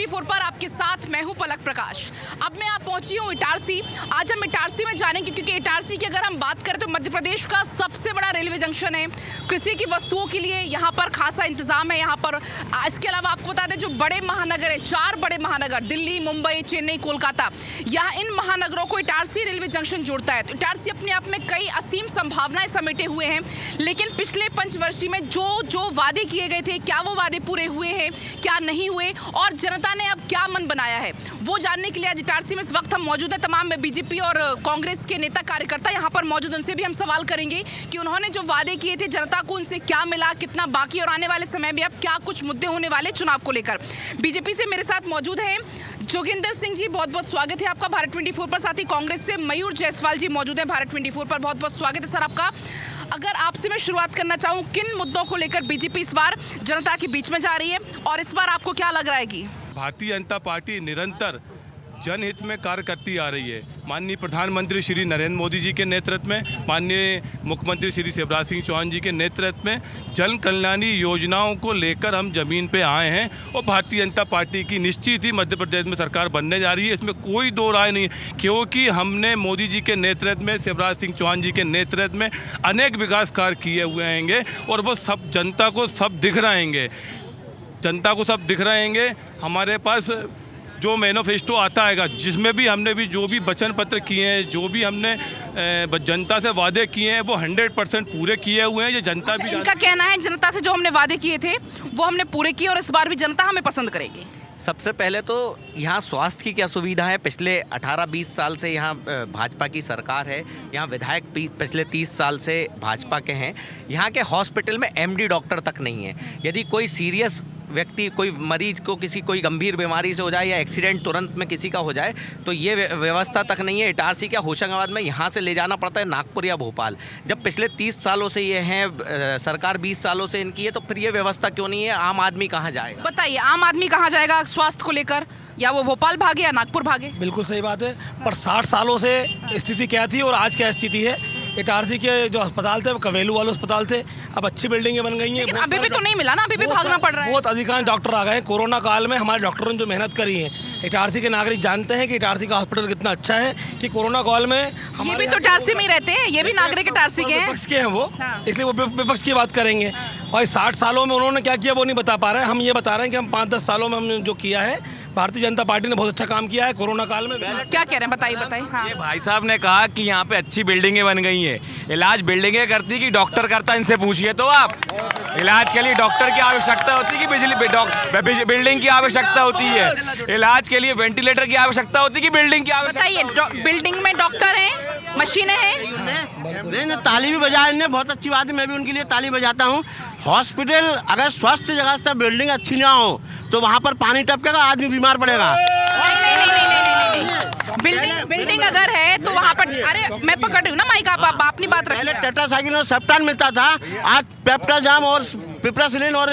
24 पर आपके साथ मैं हूं पलक प्रकाश। अब मैं पहुंची हूं इटारसी। आज हम इटारसी में जानेंगे क्योंकि इटारसी की अगर हम बात करें तो मध्य प्रदेश का सबसे बड़ा रेलवे जंक्शन है। कृषि की वस्तुओं के लिए यहाँ पर खासा इंतजाम है। यहाँ पर इसके अलावा आपको बता दें जो बड़े महानगर हैं, 4 बड़े महानगर दिल्ली, मुंबई, चेन्नई, कोलकाता, यहाँ इन महानगरों को इटारसी रेलवे जंक्शन जोड़ता है। तो इटारसी अपने आप में कई असीम संभावनाएं समेटे हुए हैं, लेकिन पिछले पंचवर्षीय में जो वादे किए गए थे, क्या वो वादे पूरे हुए हैं, क्या नहीं हुए, और जनता ने अब क्या मन बनाया है, वो जानने के लिए आज इटारसी में इस वक्त हम मौजूद है। तमाम बीजेपी और कांग्रेस के नेता कार्यकर्ता यहाँ पर मौजूद, उनसे भी हम सवाल करेंगे कि उन्होंने जो वादे किए थे जनता को उनसे क्या मिला, कितना बाकी, और आने वाले समय में अब क्या कुछ मुद्दे होने वाले चुनाव को लेकर। बीजेपी से मेरे साथ मौजूद हैं जोगिंदर सिंह जी, बहुत बहुत स्वागत है आपका भारत 24 पर। साथ ही कांग्रेस से मयूर जायसवाल जी मौजूद हैं भारत 24 पर, बहुत बहुत स्वागत है सर आपका। अगर आपसे मैं शुरुआत करना चाहूँ, किन मुद्दों को लेकर बीजेपी इस बार जनता के बीच में जा रही है और इस बार आपको क्या लग रहा है कि भारतीय जनता पार्टी निरंतर जनहित में कार्य करती आ रही है। माननीय प्रधानमंत्री श्री नरेंद्र मोदी जी के नेतृत्व में, माननीय मुख्यमंत्री श्री शिवराज सिंह चौहान जी के नेतृत्व में जन कल्याणी योजनाओं को लेकर हम जमीन पे आए हैं और भारतीय जनता पार्टी की निश्चित ही मध्य प्रदेश में सरकार बनने जा रही है। इसमें कोई दो राय नहीं, क्योंकि हमने मोदी जी के नेतृत्व में, शिवराज सिंह चौहान जी के नेतृत्व में अनेक विकास कार्य किए हुए हैंगे और वो सब जनता को सब दिख रहेंगे, जनता को सब दिख रहेंगे। हमारे पास जो मैनिफेस्टो आता है, जिसमें भी हमने भी जो भी वचन पत्र किए हैं, जो भी हमने जनता से वादे किए हैं, वो 100% पूरे किए हुए हैं। ये जनता भी, इनका कहना है जनता से जो हमने वादे किए थे वो हमने पूरे किए और इस बार भी जनता हमें पसंद करेगी। सबसे पहले तो यहाँ स्वास्थ्य की क्या सुविधा है। पिछले 18-20 साल से यहाँ भाजपा की सरकार है। यहाँ विधायक पिछले 30 साल से भाजपा के हैं। यहाँ के हॉस्पिटल में एमडी डॉक्टर तक नहीं है। यदि कोई सीरियस व्यक्ति, कोई मरीज को कोई गंभीर बीमारी से हो जाए या एक्सीडेंट तुरंत में किसी का हो जाए तो ये व्यवस्था तक नहीं है। इटारसी क्या होशंगाबाद में यहाँ से ले जाना पड़ता है नागपुर या भोपाल। जब पिछले 30 सालों से ये हैं, सरकार 20 सालों से इनकी है, तो फिर ये व्यवस्था क्यों नहीं है? आम आदमी कहाँ जाएगा? बताइए, आम आदमी कहाँ जाएगा स्वास्थ्य को लेकर? या वो भोपाल भागे या नागपुर भागे? बिल्कुल सही बात है, पर 60 सालों से स्थिति क्या थी और आज क्या स्थिति है। इटारसी के जो अस्पताल थे वो कवेलू वाले अस्पताल थे, अब अच्छी बिल्डिंगें बन गई हैं। लेकिन अभी भी तो नहीं मिला ना, अभी भी भागना पड़ रहा है। बहुत अधिकांश डॉक्टर आ गए हैं। कोरोना काल में हमारे डॉक्टरों ने जो मेहनत करी है, इटारसी के नागरिक जानते हैं कि इटारसी का हॉस्पिटल कितना अच्छा है, कि कोरोना काल में ये भी तो इटारसी में ही रहते हैं, ये भी नागरिक इटारसी के हैं। विपक्ष के हैं वो, हाँ। इसलिए वो विपक्ष की बात करेंगे। और 60 सालों में उन्होंने क्या किया वो नहीं बता पा रहे हैं। हम ये बता रहे हैं कि हम 5-10 सालों में हमने जो किया है, भारतीय जनता पार्टी ने बहुत अच्छा काम किया है कोरोना काल में। क्या कह रहे हैं बताइए। हाँ। ये भाई साहब ने कहा कि यहाँ पे अच्छी बिल्डिंगें बन गई हैं। इलाज बिल्डिंगें करती कि डॉक्टर करता, इनसे पूछिए तो आप। इलाज के लिए डॉक्टर की आवश्यकता होती है कि बिल्डिंग की आवश्यकता होती है? इलाज के लिए वेंटिलेटर की आवश्यकता होती है कि बिल्डिंग की आवश्यकता? बताइए, बिल्डिंग में डॉक्टर हैं, मशीनें हैं? नहीं, ताली भी बजाए इन्हें, बहुत अच्छी बात है, मैं भी उनके लिए ताली बजाता हूँ। हॉस्पिटल अगर स्वस्थ जगह से बिल्डिंग अच्छी ना हो तो वहाँ पर पानी टपकेगा, आदमी बीमार पड़ेगा। नहीं, बिल्डिंग अगर है तो वहाँ पर, अरे मैं पकड़ रही हूँ ना माइक, आप अपनी बात रखिए। पहले टेट्रासाइक्लिन और सेप्टान मिलता था, आज पेप्टाजाम और पिप्रासिलिन और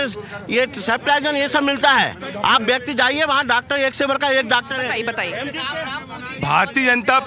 ये सेप्टाजन ये सब मिलता है। आप व्यक्ति जाइए, वहाँ डॉक्टर एक से बढ़कर एक डॉक्टर है। बताइए। भारतीय जनता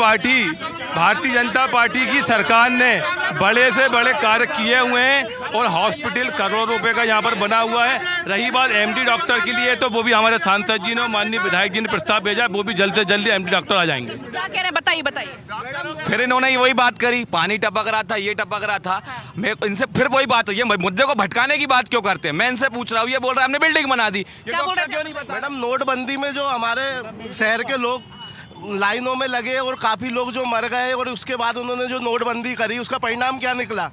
पार्टी की सरकार ने बड़े से बड़े कार्य किए हुए हैं और हॉस्पिटल करोड़ों रुपए का यहाँ पर बना हुआ है। रही बात एमडी डॉक्टर के लिए, तो वो भी हमारे सांसद जी ने, माननीय विधायक जी ने प्रस्ताव भेजा, वो भी जल्द से जल्द एमडी डॉक्टर आ जाएंगे। क्या कह रहे हैं बताइए। फिर इन्होंने वही बात करी, पानी टपक रहा था, ये टपक रहा था। मैं इनसे फिर वही बात, ये मुद्दे को भटकाने की बात क्यों करते हैं? मैं इनसे पूछ रहा हूँ, ये बोल रहा है हमने बिल्डिंग बना दी। क्या बोल रहे हैं? मैडम, नोटबंदी में जो हमारे शहर के लोग लाइनों में लगे और काफी लोग जो मर गए, और उसके बाद उन्होंने जो नोटबंदी करी उसका परिणाम क्या निकला?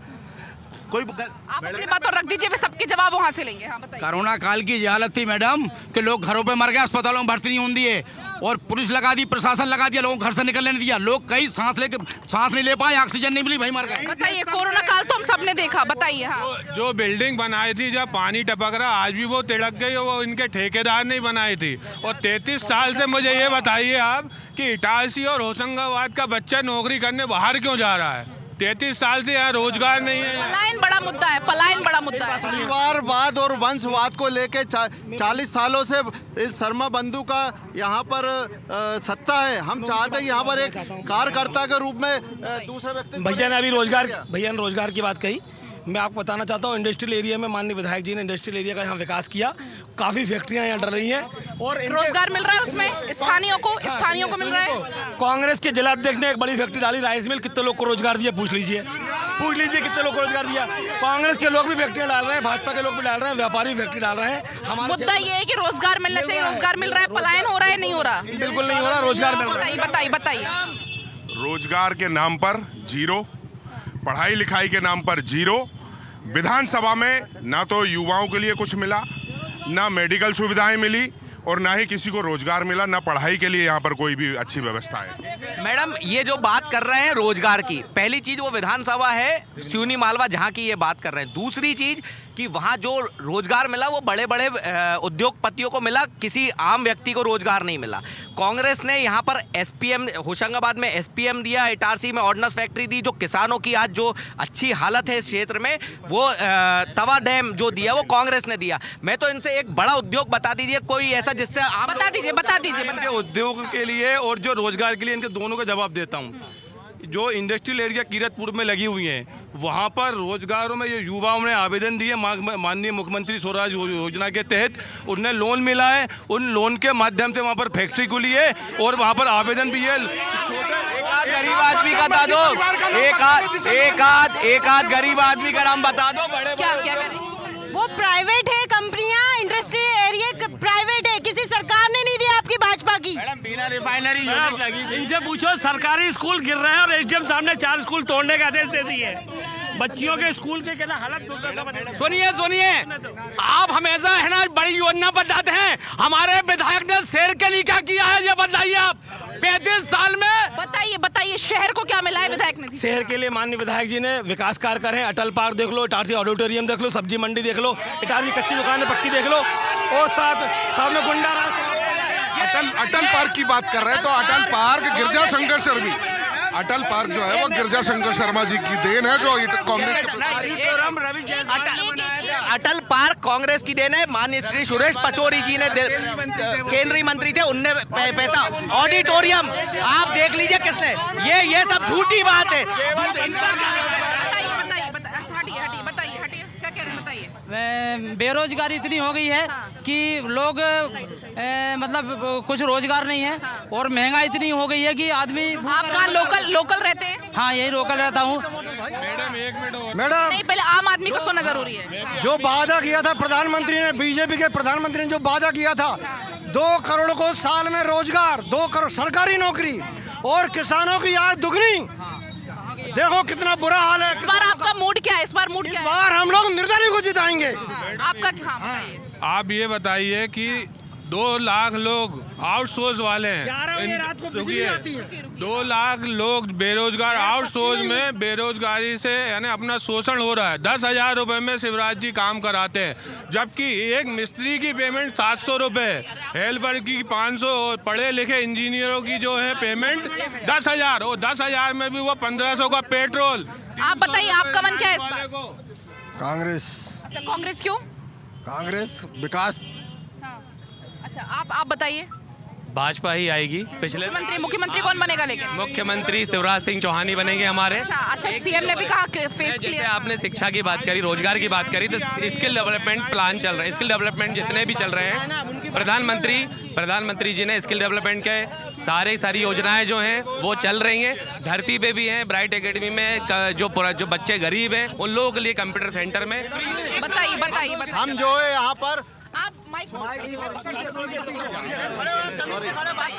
कोई आप अपनी बात और रख दीजिए, फिर सबके जवाब वहाँ से लेंगे। हाँ बताइए। कोरोना काल की हालत थी मैडम कि लोग घरों पे मर गए, अस्पतालों में भर्ती नहीं होती है, और पुलिस लगा दी, प्रशासन लगा दिया, लोगों को घर से निकलने नहीं दिया। लोग कई सांस नहीं ले पाए, ऑक्सीजन नहीं मिली, भाई मर गए। बताइए, कोरोना काल तो हम सब ने देखा, बताइए। हाँ। जो बिल्डिंग बनाई थी, जब पानी टपक रहा, आज भी वो तिड़क गई, वो इनके ठेकेदार ने बनाई थी। और 33 साल से मुझे ये बताइए आप कि इटारसी और होशंगाबाद का बच्चा नौकरी करने बाहर क्यों जा रहा है? 33 साल से यहाँ रोजगार नहीं है। पलायन बड़ा मुद्दा है, पलायन बड़ा मुद्दा है। परिवारवाद और वंशवाद को लेके 40 सालों से इस शर्मा बंधु का यहाँ पर सत्ता है। हम चाहते हैं यहाँ पर एक कार्यकर्ता के रूप में दूसरे व्यक्ति। भैया ने रोजगार की बात कही। मैं आपको बताना चाहता हूँ, इंडस्ट्रियल एरिया में माननीय विधायक जी ने इंडस्ट्रियल एरिया का यहाँ विकास किया, काफ़ी फैक्ट्रियाँ यहाँ डल रही हैं और रोजगार मिल रहा है उसमें स्थानीयों को मिल रहा है। कांग्रेस के जिलाध्यक्ष ने एक बड़ी फैक्ट्री डाली राइस मिल, कितने लोग को रोजगार दिया पूछ लीजिए कितने लोग को रोजगार दिया। कांग्रेस के लोग भी फैक्ट्रियाँ डाल रहे हैं, भाजपा के लोग भी डाल रहे हैं, व्यापारी फैक्ट्री डाल रहे हैं। हमारा मुद्दा ये है कि रोजगार मिलना चाहिए, रोजगार मिल रहा है, पलायन हो रहा है, नहीं हो रहा? बिल्कुल नहीं हो रहा, रोजगार मिल रहा है। बताइए। रोजगार के नाम पर जीरो, पढ़ाई लिखाई के नाम पर जीरो। विधानसभा में ना तो युवाओं के लिए कुछ मिला, ना मेडिकल सुविधाएं मिली और ना ही किसी को रोजगार मिला, ना पढ़ाई के लिए यहाँ पर कोई भी अच्छी व्यवस्था है। मैडम ये जो बात कर रहे हैं रोजगार की, पहली चीज वो विधानसभा है चुनी मालवा जहाँ की ये बात कर रहे हैं। दूसरी चीज कि वहाँ जो रोजगार मिला वो बड़े बड़े उद्योगपतियों को मिला, किसी आम व्यक्ति को रोजगार नहीं मिला। कांग्रेस ने यहाँ पर एसपीएम होशंगाबाद में एसपीएम दिया, इटारसी में ऑर्डिनेंस फैक्ट्री दी, जो किसानों की आज जो अच्छी हालत है इस क्षेत्र में, वो तवा डैम जो दिया वो कांग्रेस ने दिया। मैं तो इनसे एक बड़ा उद्योग बता दीजिए कोई ऐसा जिससे आप बता दीजिए। इनके उद्योग के लिए और जो रोजगार के लिए, इनके दोनों का जवाब देता हूँ। जो इंडस्ट्रियल एरिया कीरतपुर में लगी हुई हैं, वहाँ पर रोजगारों में ये युवाओं ने आवेदन दिए माननीय मुख्यमंत्री स्वराज योजना के तहत, उन्हें लोन मिला है, उन लोन के माध्यम से वहाँ पर फैक्ट्री खुली है और वहाँ पर आवेदन भी है। गरीब आदमी का बता दो, एक आध गरीब आदमी का नाम बता दो। बड़े क्या करें? वो प्राइवेट है, कंपनियां इंडस्ट्रियल एरिया प्राइवेट है, किसी सरकार ने नहीं दी आपकी भाजपा की। बिना रिफाइनरी यूनिट लगी। इनसे पूछो, सरकारी स्कूल गिर रहे हैं और एसडीएम साहब ने 4 स्कूल तोड़ने का आदेश दे दिए। बच्चियों के स्कूल के क्या हालत दुर्दशा बने। सुनिए, आप हमेशा है ना बड़ी योजना बताते हैं, हमारे विधायक ने शेर के लिए क्या किया है ये बताइए आप। 35 साल में बताइए शहर को क्या मिला है विधायक ने? शहर के लिए माननीय विधायक जी ने विकास कार्य करे हैं। अटल पार्क देख लो, इटारसी ऑडिटोरियम देख लो, सब्जी मंडी देख लो, इटारसी कच्ची दुकानें पक्की देख लो और साथ में गुंडा राज। अटल पार्क की बात कर रहे हैं तो अटल पार्क गिरजा शंकर शर्मा, अटल पार्क जो है वो गिरजा शंकर शर्मा जी की देन है, जो कांग्रेस अटल पार्क कांग्रेस की देन है। माननीय श्री सुरेश पचौरी जी ने केंद्रीय मंत्री थे, उनने पैसा। ऑडिटोरियम आप देख लीजिए किसने, ये सब झूठी बात है। बताइए क्या कह रहे हैं, बताइए। बेरोजगारी इतनी हो गई है कि लोग मतलब कुछ रोजगार नहीं है और महंगाई इतनी हो गई है कि आदमी। आप कहाँ लोकल रहते हैं? हाँ, यही लोकल रहता हूँ। मैडम नहीं, पहले आम आदमी को सुनना जरूरी है। जो वादा किया था प्रधानमंत्री ने, बीजेपी के प्रधानमंत्री ने जो वादा किया था 2 करोड़ को साल में रोजगार, 2 करोड़ सरकारी नौकरी और किसानों की आय दुगनी, देखो कितना बुरा हाल है। इस बार आपका मूड क्या है? इस बार हम लोग निर्दलीय को जिताएंगे। आपका क्या? बताइए। आप ये बताइए कि 2 लाख लोग आउटसोर्स वाले हैं, 2 लाख लोग बेरोजगार, आउटसोर्स में बेरोजगारी से यानी अपना शोषण हो रहा है। 10,000 रुपए में शिवराज जी काम कराते हैं, जबकि एक मिस्त्री की पेमेंट 700 रुपए, हेल्पर की 500 और पढ़े लिखे इंजीनियरों की जो है पेमेंट 10,000, और 10,000 में भी वो 1500 का पेट्रोल। आप बताइए, आपका मन क्या है इस बार? कांग्रेस। अच्छा, कांग्रेस क्यों? कांग्रेस विकास। अच्छा, आप बताइए। भाजपा ही आएगी। पिछले मुख्यमंत्री कौन बनेगा? लेकिन मुख्यमंत्री शिवराज सिंह चौहान ही बनेंगे हमारे। अच्छा, सीएम ने भी कहा फेस क्लियर। आपने शिक्षा की बात करी, रोजगार की बात करी, तो स्किल डेवलपमेंट प्लान चल रहे हैं। स्किल डेवलपमेंट जितने भी चल रहे हैं, प्रधानमंत्री जी ने स्किल डेवलपमेंट के सारी योजनाएं जो हैं वो चल रही हैं। धरती पे भी हैं, ब्राइट एकेडमी में जो बच्चे गरीब हैं उन लोगों के लिए कंप्यूटर सेंटर में। बताइए। हम जो है यहाँ पर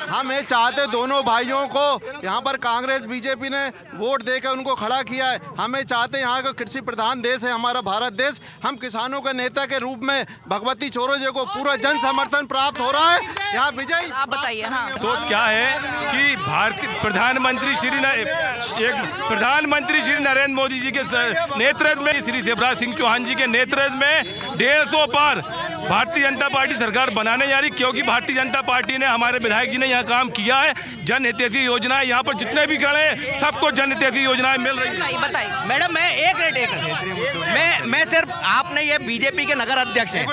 हम ये चाहते दोनों भाइयों को, यहाँ पर कांग्रेस बीजेपी ने वोट देकर उनको खड़ा किया है। हमें चाहते यहाँ का कृषि प्रधान देश है हमारा भारत देश। हम किसानों के नेता के रूप में भगवती चौरसिया को पूरा जन समर्थन प्राप्त हो रहा है। यहाँ विजय आप बताइए। हाँ, तो क्या है कि प्रधानमंत्री श्री नरेंद्र मोदी जी के नेतृत्व में, श्री शिवराज सिंह चौहान जी के नेतृत्व में 150 पार भारतीय जनता पार्टी सरकार बनाने जा रही, क्योंकि भारतीय जनता पार्टी ने, हमारे विधायक जी ने यहाँ काम किया है। जन हितैषी योजनाएं यहाँ पर जितने भी खड़े हैं सबको जन हितैषी योजनाएं मिल रही है। बताइए मैडम मैं मैं सिर्फ, आपने ये बीजेपी के नगर अध्यक्ष हैं,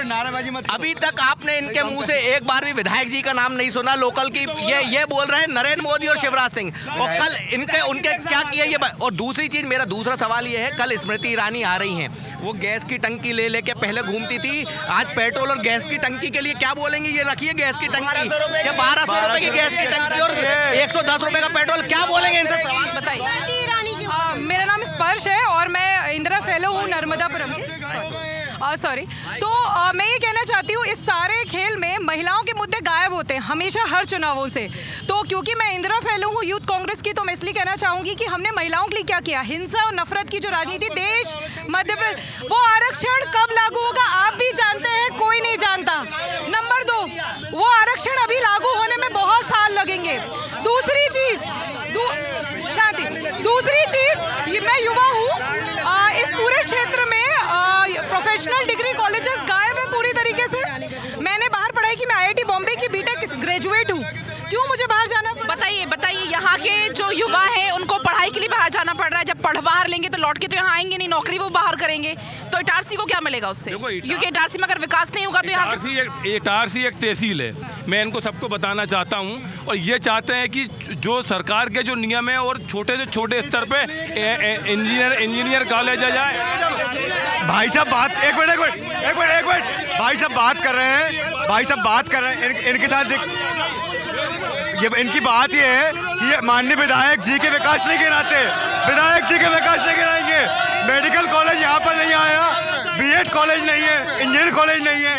अभी तक आपने इनके मुंह से एक बार भी विधायक जी का नाम नहीं सुना लोकल की। ये बोल रहे हैं नरेंद्र मोदी और शिवराज सिंह, और कल उनके क्या किया ये। और दूसरी चीज, मेरा दूसरा सवाल ये है, कल स्मृति ईरानी आ रही हैं, वो गैस की टंकी ले लेके पहले घूमती थी, आज पेट्रोल और गैस की टंकी के लिए क्या बोलेंगी? ये रखिए गैस की टंकी, क्या 1200 रुपए की गैस की टंकी और 110 रुपए का पेट्रोल, क्या बोलेंगे इनसे? सवाल बताइए। मेरा नाम स्पर्श है और मैं इंदिरा फेलो हूँ नर्मदापुरम की। सॉरी तो मैं ये कहना चाहती हूँ, इस सारे खेल में महिलाओं के मुद्दे गायब होते हैं हमेशा हर चुनावों से। तो क्योंकि मैं इंदिरा फेलो हूँ यूथ कांग्रेस की, तो मैं इसलिए कहना चाहूँगी कि हमने महिलाओं के लिए क्या किया। हिंसा और नफरत की जो राजनीति देश मध्य प्रदेश, वो आरक्षण कब लागू होगा आप भी जानते हैं, कोई नहीं जानता। नंबर 2, वो आरक्षण अभी लागू होने में बहुत साल लगेंगे। दूसरी चीज, मैं युवा हूँ, इस पूरे क्षेत्र में प्रोफेशनल डिग्री कॉलेजेस गायब है पूरी तरीके से। मैंने बाहर पढ़ाई की, मैं IIT बॉम्बे की बीटेक ग्रेजुएट हूँ, क्यों मुझे बाहर जाना? बताइए यहाँ के जो युवा हैं उनको पढ़ाई के लिए बाहर जाना पड़ रहा है। जब पढ़ बाहर लेंगे तो लौट के तो यहाँ आएंगे नहीं, नौकरी वो बाहर करेंगे, तो इटारसी को क्या मिलेगा उससे? क्योंकि इटारसी में अगर विकास नहीं होगा तो यहाँ इटारसी एक तहसील है। मैं इनको सबको बताना चाहता हूँ, और ये चाहते हैं कि जो सरकार के जो नियम है और छोटे से छोटे स्तर पे इंजीनियर कॉलेज आ जाए। भाई साहब बात एक मिनट भाई साहब बात कर रहे हैं इनके साथ। ये इनकी बात ये है कि ये माननीय विधायक जी के विकास नहीं गिनाते, विधायक जी के विकास नहीं गिनाएंगे। मेडिकल कॉलेज यहाँ पर नहीं आया, BEd कॉलेज नहीं है, इंजीनियर कॉलेज नहीं है।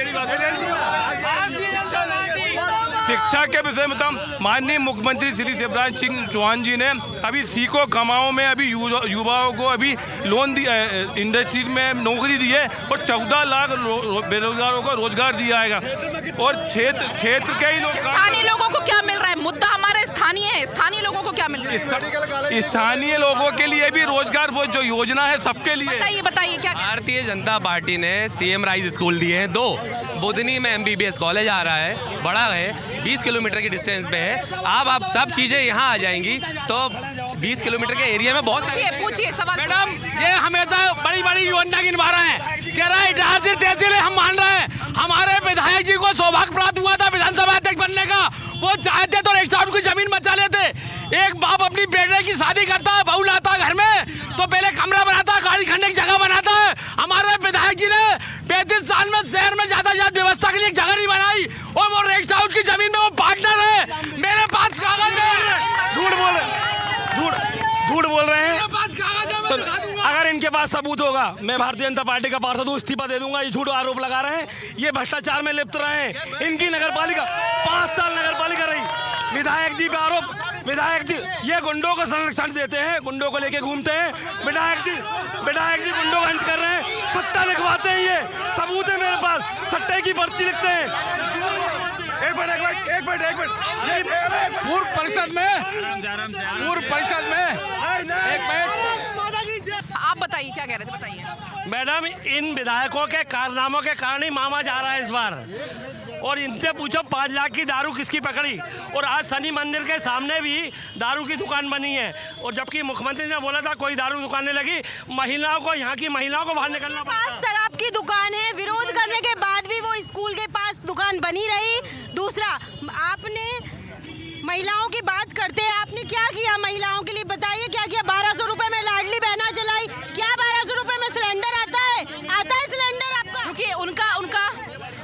शिक्षा के विषय में तो माननीय मुख्यमंत्री श्री शिवराज सिंह चौहान जी ने अभी सीखो कमाओ में अभी युवाओं को अभी लोन दिया, इंडस्ट्री में नौकरी दी है, और 14 लाख बेरोजगारों को रोजगार दिया जाएगा। और क्षेत्र के ही लोग, स्थानीय लोगों को क्या मिल रहा है? मुद्दा हमारे स्थानीय है, स्थानीय लोगों को क्या मिल रहा है? स्थानीय लोगों के लिए भी रोजगार, वो जो योजना है सबके लिए। बताइए क्या? भारतीय जनता पार्टी ने CM राइज स्कूल दिए हैं 2, बुधनी में MBBS कॉलेज आ रहा है, बड़ा है, 20 किलोमीटर की डिस्टेंस पे है। आप सब चीजें यहाँ आ जाएंगी तो 20 किलोमीटर के एरिया में बहुत। पूछिए सवाल। मैडम ये हमेशा बड़ी योजना गिनवा रहे हैं, कह रहा है इटारसी तहसील हम मान रहे हैं। हमारे विधायक जी को सौभाग्य प्राप्त हुआ था विधानसभा अध्यक्ष बनने का, वो चाहते तो 100 की जमीन बचा लेते। एक बाप अपनी बेटे की शादी करता है, बहू लाता है घर में, तो पहले कमरा बनाता है, गाड़ी खड़ने की जगह बनाता है। हमारे विधायक जी ने 35 साल में शहर में यातायात व्यवस्था के लिए एक जगह नहीं बनाई, और वो रेस्ट हाउस की जमीन में वो पार्टनर है। मेरे पास कागज है। झूठ बोल रहे हैं। अगर इनके पास सबूत होगा, मैं भारतीय जनता पार्टी का पार्षद हूँ, इस्तीफा दे दूंगा। ये झूठ आरोप लगा रहे हैं, ये भ्रष्टाचार में लिप्त रहे हैं। इनकी नगरपालिका 5 साल नगरपालिका रही, विधायक जी पे आरोप, विधायक जी ये गुंडों को संरक्षण देते हैं, गुंडों को लेके घूमते हैं। विधायक जी गुंडों का अंत कर रहे हैं, सट्टा लिखवाते हैं, ये सबूत है मेरे पास, सट्टे की पर्ची लिखते हैं। एक मिनट पूर्व परिषद में एक मिनट, आप बताइए क्या कह रहे थे, बताइए। मैडम इन विधायकों के कारनामों के कारण ही मामा जा रहा है इस बार। और इनसे पूछो 5 लाख की दारू किसकी पकड़ी, और आज शनि मंदिर के सामने भी दारू की दुकान बनी है, और जबकि मुख्यमंत्री ने बोला था कोई दारू दुकान लगी, महिलाओं को, यहाँ की महिलाओं को बाहर निकलना पड़ा। शराब की दुकान है, विरोध करने के बाद भी वो स्कूल के पास दुकान बनी रही। दूसरा, आपने महिलाओं की बात करते हैं, आपने क्या किया महिलाओं के लिए, बताइए क्या किया? 1200 रुपए में लाडली बहना चलाई, क्या 1200 रुपए में सिलेंडर आता है सिलेंडर आपका? क्योंकि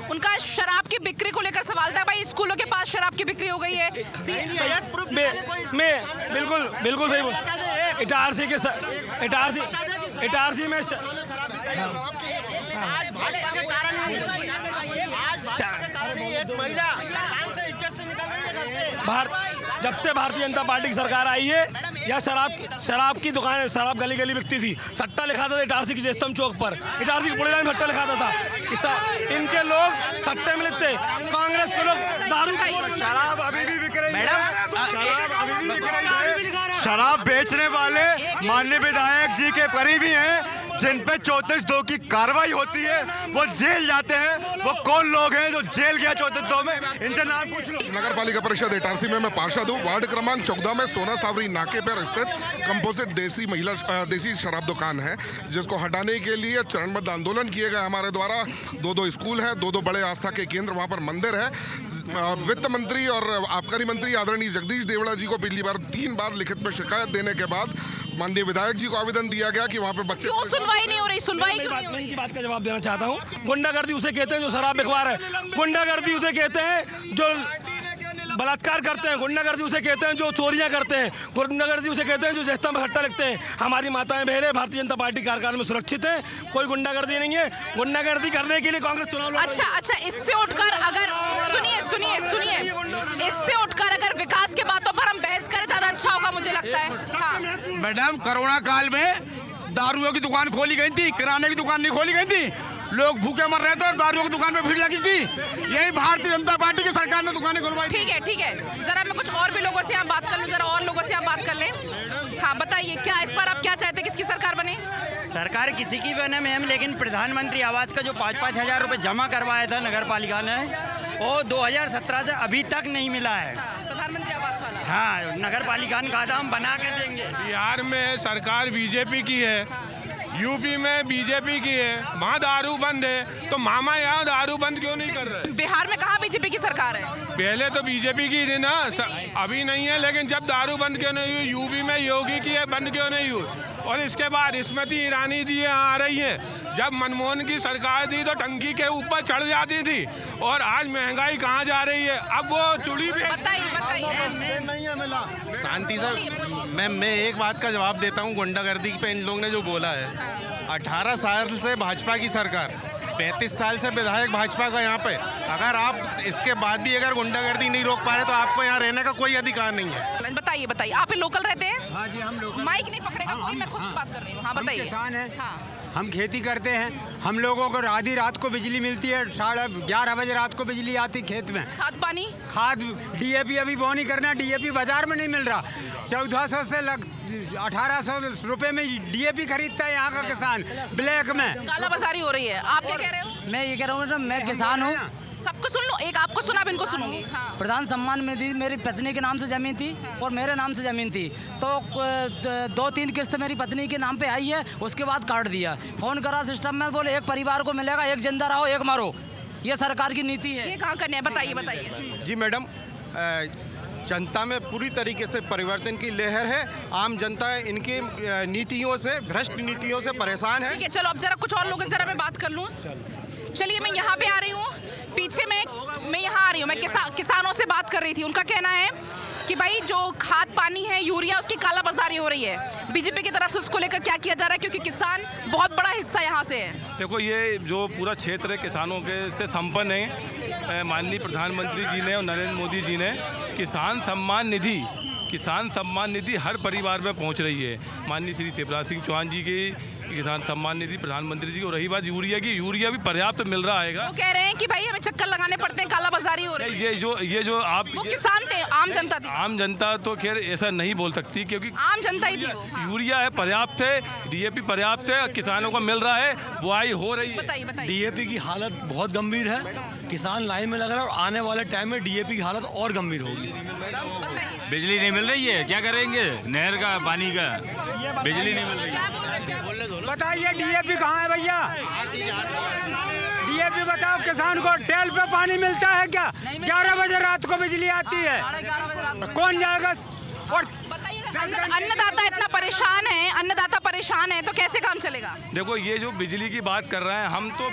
उनका शराब की बिक्री को लेकर सवाल था। भाई स्कूलों के पास शराब की बिक्री हो गई है। मैं बिल्कुल सही बोल, इटारसी में जब से भारतीय जनता पार्टी की सरकार आई है, या शराब की दुकान, शराब गली गली बिकती थी, सट्टा लिखाता था इटारसी की जेस्तम चौक पर, इटारसी की पुलिस में सट्टा लिखाता था। इनके लोग सट्टे में लिखते, कांग्रेस के लोग दारू, शराब अभी भी बिक रही है। शराब बेचने वाले माननीय विधायक जी के करीबी हैं, जिन पे 34(2) की कार्रवाई होती है वो जेल जाते हैं। वो कौन लोग हैं जो जेल गया 34(2) में? इनसे नाम पूछ लो। नगर पालिका परिषद इटारसी में मैं पार्षद हूँ। वार्ड क्रमांक 14 में सोना सावरी नाके पर स्थित कंपोजिट देसी शराब दुकान है, जिसको हटाने के लिए चरणबद्ध आंदोलन किए गए हमारे द्वारा। 2 स्कूल हैं, 2 बड़े आस्था के केंद्र, वहाँ पर मंदिर है। वित्त मंत्री और आबकारी मंत्री आदरणीय जगदीश देवड़ा जी को पिछली बार 3 बार लिखित में शिकायत देने के बाद माननीय विधायक जी को आवेदन दिया गया कि वहाँ पे बच्चे क्यों सुनवाई नहीं हो रही? सुनवाई क्यों नहीं हो रही? इनकी बात का जवाब देना चाहता हूँ। गुंडागर्दी उसे कहते हैं जो शराब बिकवार है, गुंडागर्दी उसे कहते हैं जो बलात्कार करते हैं, गुंडागर्दी उसे कहते हैं जो चोरियां करते हैं, गुंडागर्दी उसे कहते हैं जो जस्ता में खट्टा लिखते हैं। हमारी माताएं बहनें भारतीय जनता पार्टी कार्यकाल में सुरक्षित हैं, कोई गुंडागर्दी नहीं है। गुंडागर्दी करने के लिए कांग्रेस चुनाव लड़ रही है। अच्छा, इससे उठकर अगर सुनिए, इससे उठकर अगर विकास के बातों पर हम बहस करें ज्यादा अच्छा होगा, मुझे लगता है। हाँ। मैडम, कोरोना काल में दारुओं की दुकान खोली गई थी, किराने की दुकान नहीं खोली गई थी। लोग भूखे मर रहे थे और दारुओं की दुकान में भीड़ लगी थी। यही भारतीय जनता पार्टी की सरकार ने दुकानें खुलवाई। ठीक है। जरा मैं कुछ और भी लोगों से यहाँ बात कर लूँ, जरा और लोगों से यहाँ बात कर लें। हाँ, बताइए, क्या इस बार आप क्या चाहते हैं, किसकी सरकार बने? सरकार किसी की बने मैम, लेकिन प्रधानमंत्री आवास का जो 5-5 हज़ार रुपये जमा करवाया था नगर पालिका ने, वो 2017 से अभी तक नहीं मिला है। प्रधानमंत्री आवास वाला? हाँ, नगर पालिका ने कहा था हम बना के देंगे। बिहार में सरकार बीजेपी की है, यूपी में बीजेपी की है, वहाँ दारू बंद है, तो मामा यहाँ दारू बंद क्यों नहीं कर रहे? बिहार में कहाँ बीजेपी की सरकार है? पहले तो बीजेपी की थी ना, अभी नहीं है। लेकिन जब दारू बंद क्यों नहीं हुई? यूपी में योगी की है, बंद क्यों नहीं हुई? और इसके बाद स्मृति ईरानी जी यहाँ आ रही हैं। जब मनमोहन की सरकार थी तो टंकी के ऊपर चढ़ जाती थी, और आज महंगाई कहाँ जा रही है? अब वो चूड़ी भी बताइए। शांति से मैं एक बात का जवाब देता हूँ। गुंडागर्दी पे इन लोगों ने जो बोला है, 18 साल से भाजपा की सरकार, 35 साल से विधायक भाजपा का यहाँ पे, अगर आप इसके बाद भी अगर गुंडागर्दी नहीं रोक पा रहे तो आपको यहाँ रहने का कोई अधिकार नहीं है। बताइए, आप लोकल रहते हैं? हाँ जी, हम लोग। माइक नहीं पकड़ेगा कोई, मैं खुद से बात कर रही हूँ। हाँ, बताइए। किसान है, हाँ। हम खेती करते हैं। हम लोगों को आधी रात को बिजली मिलती है, 11:30 बजे रात को बिजली आती खेत में। खाद पानी? खाद DAP अभी बोनी करना, DAP बाजार में नहीं मिल रहा। 1400 से 1800 रुपए में DAP खरीदता है यहाँ का किसान, ब्लैक में। काला बाजारी हो रही है। आप क्या कह रहे हो? मैं ये कह रहा हूँ, मैं किसान हूँ। सबको सुन लो, एक आपको सुना, अब इनको सुनूंगी। हाँ। प्रधान सम्मान निधि मेरी पत्नी के नाम से जमीन थी और मेरे नाम से जमीन थी, तो 2-3 किस्त मेरी पत्नी के नाम पे आई है, उसके बाद काट दिया। फोन करा सिस्टम में, बोले एक परिवार को मिलेगा, एक जिंदा रहो एक मरो। ये सरकार की नीति है। ये कहाँ करने है? बताइए। जी मैडम, जनता में पूरी तरीके से परिवर्तन की लहर है। आम जनता इनकी नीतियों से, भ्रष्ट नीतियों से परेशान है। ठीक है, चलो अब जरा कुछ और लोगों से जरा मैं बात कर लूँ। चलिए, मैं यहाँ पे आ रही हूँ, पीछे मैं यहाँ आ रही हूँ। मैं किसानों से बात कर रही थी। उनका कहना है कि भाई जो खाद पानी है, यूरिया, उसकी काला बाजारी हो रही है। बीजेपी की तरफ से उसको लेकर क्या किया जा रहा है? क्योंकि किसान बहुत बड़ा हिस्सा यहाँ से है। देखो, ये जो पूरा क्षेत्र है किसानों के से संपन्न है। माननीय प्रधानमंत्री जी ने और नरेंद्र मोदी जी ने किसान सम्मान निधि हर परिवार में पहुंच रही है। माननीय श्री शिवराज सिंह चौहान जी की किसान सम्मान निधि प्रधानमंत्री जी को। रही बात यूरिया की, यूरिया भी पर्याप्त मिल रहा है। वो कह रहे हैं कि भाई हमें चक्कर लगाने पड़ते हैं, काला बाजारी हो रही है। ये जो आप, वो किसान थे, आम जनता थी। आम जनता तो खैर ऐसा नहीं बोल सकती, क्योंकि आम जनता ही थी वो। हाँ। यूरिया है, पर्याप्त है, DAP पर्याप्त है, किसानों को मिल रहा है, बुआई हो रही है। बताइए। DAP की हालत बहुत गंभीर है, किसान लाइन में लग रहा है, और आने वाले टाइम में DAP की हालत और गंभीर होगी। बिजली नहीं मिल रही है, क्या करेंगे? नहर का पानी का बिजली नहीं मिल रही है। बताइए, DAP कहाँ है भैया? DAP बताओ, किसान को टेल पे पानी मिलता है क्या? 11 बजे रात को बिजली आती है, कौन जाएगा? और अन्नदाता इतना परेशान है, तो कैसे काम चलेगा? देखो, ये जो बिजली की बात कर रहे हैं, हम तो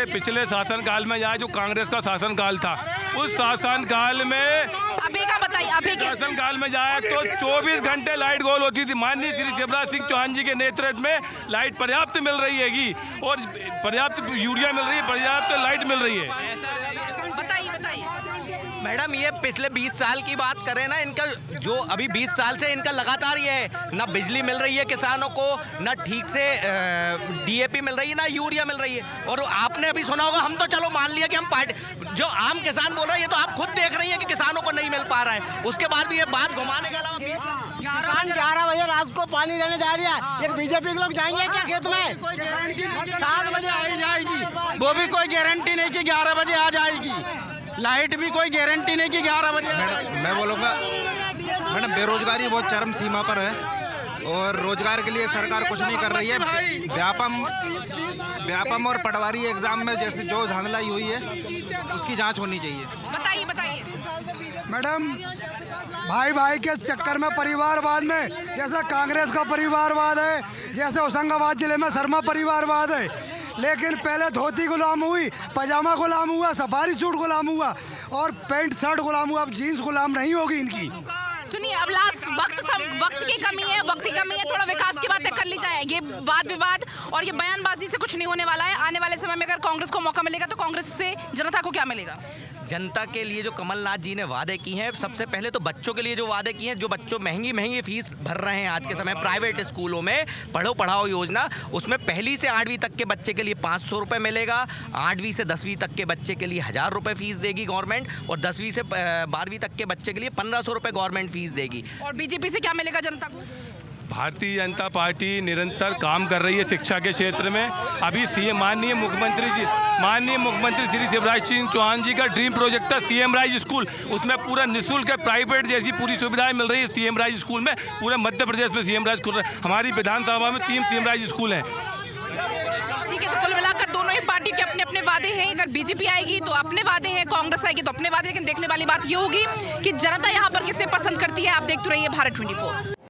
पिछले शासनकाल में जाए, जो कांग्रेस का शासनकाल था, उस शासनकाल में, अभी का बताइए, अभी के शासनकाल में जाए तो 24 घंटे लाइट गोल होती थी। माननीय श्री शिवराज सिंह चौहान जी के नेतृत्व में लाइट पर्याप्त मिल रही हैगी, और पर्याप्त यूरिया मिल रही है, पर्याप्त लाइट मिल रही है। बताइए। मैडम, ये पिछले 20 साल की बात करें ना, इनका जो अभी 20 साल से इनका लगातार ये है, ना बिजली मिल रही है किसानों को, ना ठीक से DAP मिल रही है, ना यूरिया मिल रही है। और आपने अभी सुना होगा, हम तो चलो मान लिया कि हम पार्टी, जो आम किसान बोल रहे हैं, ये तो आप खुद देख रही हैं कि किसानों को नहीं मिल मिल पा रहा है, उसके बाद भी ये बात घुमाने के अलावा किसान 11 बजे रात को पानी देने जा रही है। ये बीजेपी के लोग जाएंगे क्या खेत में? 7 बजे आ जाएगी, वो भी कोई गारंटी नहीं कि 11 बजे आ जाएगी। लाइट भी कोई गारंटी नहीं कि 11 बजे। मैं बोलूँगा मैडम, बेरोजगारी बहुत चरम सीमा पर है और रोजगार के लिए सरकार कुछ नहीं कर रही है। व्यापम और पटवारी एग्जाम में जैसे जो धांधलाई हुई है उसकी जांच होनी चाहिए। बताइए बताइए। मैडम, भाई भाई के चक्कर में परिवारवाद में, जैसे कांग्रेस का परिवारवाद है, जैसे होशंगाबाद जिले में शर्मा परिवारवाद है, लेकिन पहले धोती गुलाम हुई, पजामा गुलाम हुआ, सफारी सूट गुलाम हुआ और पैंट शर्ट गुलाम हुआ। अब जीन्स गुलाम नहीं होगी इनकी। सुनिए, अब लास्ट वक्त की कमी है, थोड़ा विकास की बातें कर ली जाए। ये वाद विवाद और ये बयानबाजी से कुछ नहीं होने वाला है। आने वाले समय में अगर कांग्रेस को मौका मिलेगा तो कांग्रेस से जनता को क्या मिलेगा? जनता के लिए जो कमलनाथ जी ने वादे किए हैं, सबसे पहले तो बच्चों के लिए जो वादे किए हैं, जो बच्चों महंगी फीस भर रहे हैं आज के समय प्राइवेट स्कूलों में, पढ़ो पढ़ाओ योजना, उसमें पहली से 8वीं तक के बच्चे के लिए 500 रुपये मिलेगा, 8वीं से 10वीं तक के बच्चे के लिए 1000 रुपये फीस देगी गवर्नमेंट, और 10वीं से 12वीं तक के बच्चे के लिए 1500 रुपये गवर्नमेंट फीस देगी। और बीजेपी से क्या मिलेगा जनता को? भारतीय जनता पार्टी निरंतर काम कर रही है शिक्षा के क्षेत्र में। अभी सीएम माननीय मुख्यमंत्री श्री शिवराज सिंह चौहान जी का ड्रीम प्रोजेक्ट था सीएम राइज स्कूल, उसमें पूरा निःशुल्क प्राइवेट जैसी पूरी सुविधाएं मिल रही है सीएम राइज स्कूल में। पूरे मध्य प्रदेश में सीएम राइज स्कूल, हमारी विधानसभा में 3 सीएम राइज स्कूल हैं। ठीक है, तो कुल मिलाकर दोनों ही पार्टी के अपने अपने वादे हैं। अगर बीजेपी आएगी तो अपने वादे हैं, कांग्रेस आएगी तो अपने वादे। लेकिन देखने वाली बात ये होगी कि जनता यहाँ पर किसे पसंद करती है। आप देखते रहिए भारत 24।